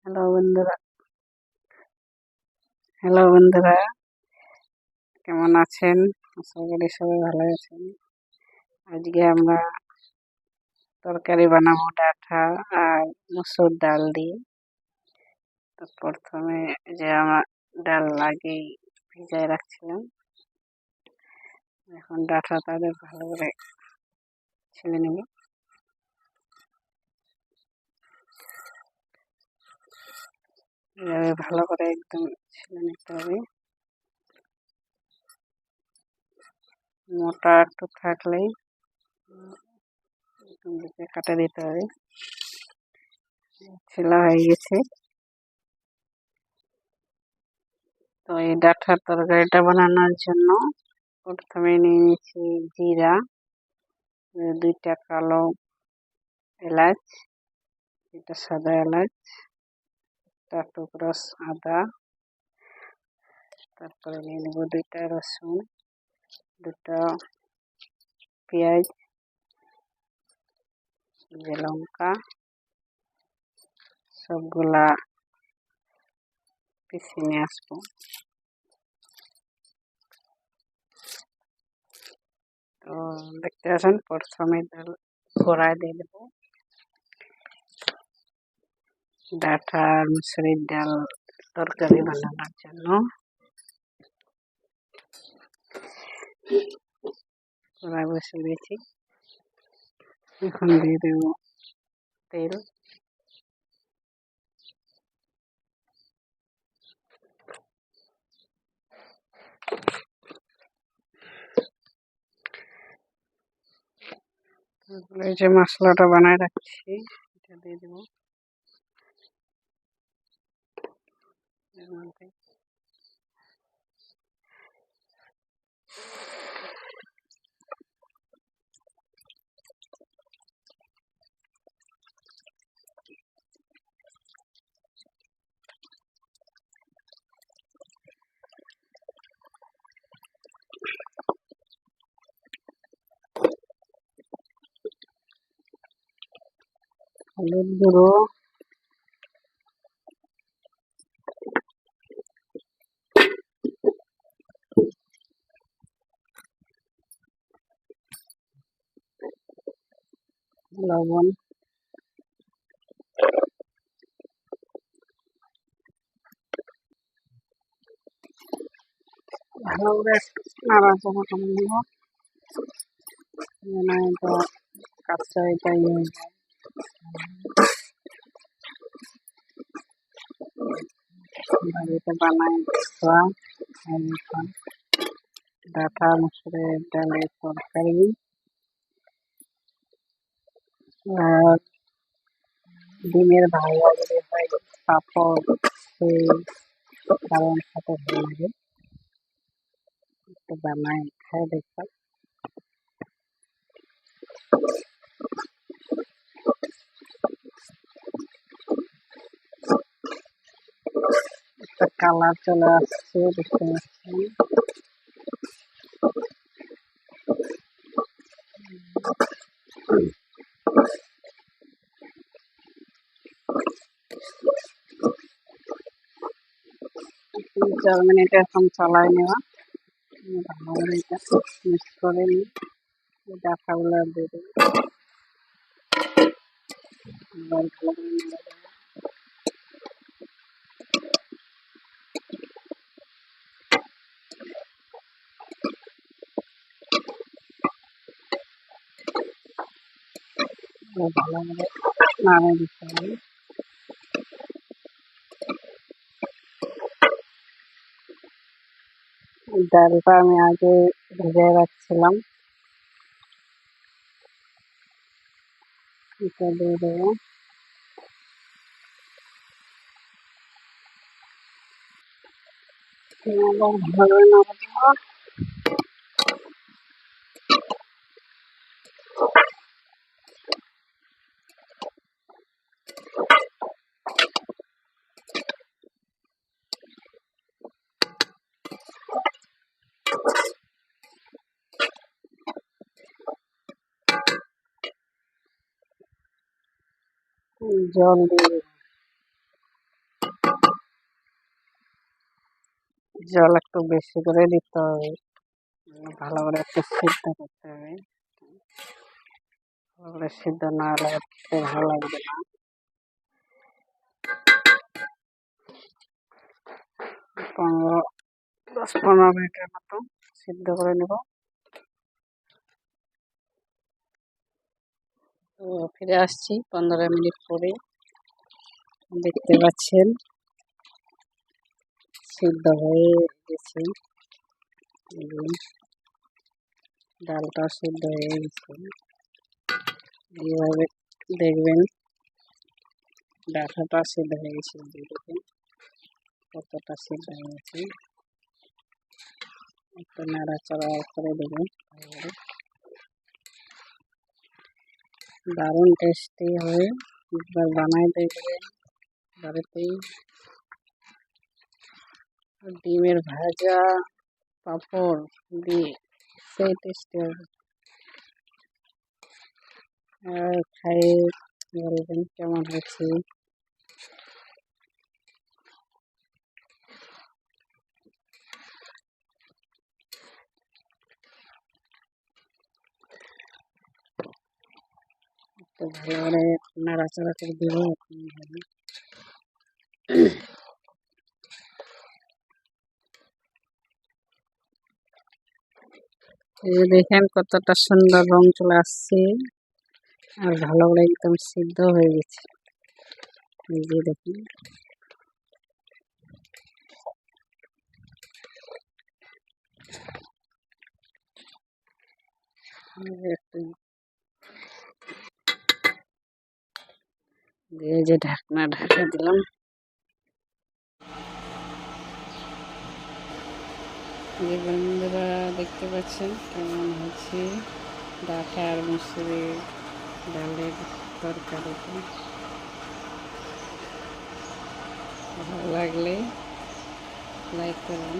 Hello বন্ধুরা hello বন্ধুরা কেমন আছেন? আশা করি সবাই ভালো আছেন। আজকে আমরা তরকারি বানাবো ডাঁটা আর মসুর ডাল দিয়ে। তো প্রথমে যে আমার ডাল আগেই ভিজায় রাখছিলাম, এখন ডাঁটা তাদের ভালো করে ছেলে নেব। এভাবে ভালো করে একদম ছেলে নিতে হবে। মোটা একটু থাকলেই দিকে কাটা দিতে হবে। ছেলা হয়ে গেছে। তো এই ডাঁটার তরকারিটা বানানোর জন্য প্রথমে নিয়ে নিয়েছি জিরা, 2টা কালো এলাচ, এটা সাদা এলাচ, 1টা টুকরো আদা, তারপরে নিয়ে নেবো 2টা রসুন, 2টা পেঁয়াজ, যে লঙ্কা, সবগুলা পিষে নিয়ে আসবো। তো দেখতে পাচ্ছেন প্রথমে ডাল কড়াই দিয়ে দেবো। ডাঁটা আর মুসুরির ডাল তরকারি বানানোর জন্য কড়াই বসিয়ে দিয়েছি। এখন দিয়ে দেবো তেল। এই যে মশলাটা বানায় রাখছি, এটা দিয়ে দেবো এর মধ্যে। হলুদ গুঁড়ো, লবণ, ভালো করে একটু নাড়াচাড়া করে নেব, যেন এটা কাঁচা এটা হয়ে যায়। বাড়িতে বানাই দেখলাম এখন ডাঁটা মুসুরের ডালের তরকারি আর ডিমের ভাজা যদি হয়, পাঁপড়, সেই কারণ সাথে ভালো লাগে, একটু বানাই খাই দেখলাম। একটা কালার চলে আসছে, দেখতে পাচ্ছি। তিন চার মিনিট এখন চালাই নেওয়া, ভালো করে এটা মিক্স করে নিই। ডাঁটাগুলো দিয়ে দেবো, ভালো করে নেড়ে দেবো, ভালো করে নাড়ে দিতে হবে। ডালটা আমি আগে ভেজে রাখছিলাম, এটা দিয়ে দেবো। আবার ভালো করে নাড়া দেবো। জল দিয়ে দেবো। জল একটু বেশি করে দিতে হবে, ভালো করে একটু সিদ্ধ করতে হবে। ভালো করে সিদ্ধ না হলে খেতে ভালো লাগবে না। 10-15 মিনিটের মতো সিদ্ধ করে নেব। তো ফিরে আসছি 15 মিনিট পরে। দেখতে পাচ্ছেন সিদ্ধ হয়ে গেছে, ডালটা সিদ্ধ হয়ে গেছে। এইভাবে দেখবেন ডাঁটাটা সিদ্ধ হয়ে গেছে, দেখুন কতটা সিদ্ধ হয়ে গেছে। একটু নাড়াচাড়া করে দেবেন। দারুণ টেস্টি হয়, একবার বানাই দেখবেন বাড়িতেই। ডিমের ভাজা পাঁপড় দিয়ে সেই টেস্টি হবে। আর খাইয়ে বলবেন কেমন হয়েছে। তো ভালো করে নাড়াচাড়া করে দেবো। এই যে দেখেন কতটা সুন্দর রং চলে আসছে, আর ভালো করে একদম সিদ্ধ হয়ে গেছে। এই যে দেখুন একটু দিয়ে যে ঢাকনা ঢাকা দিলাম। যে বন্ধুরা দেখতে পাচ্ছেন কেমন হয়েছে ডাঁটা আর মুসুরির ডালের তরকারিটা। ভালো লাগলে লাইক করুন।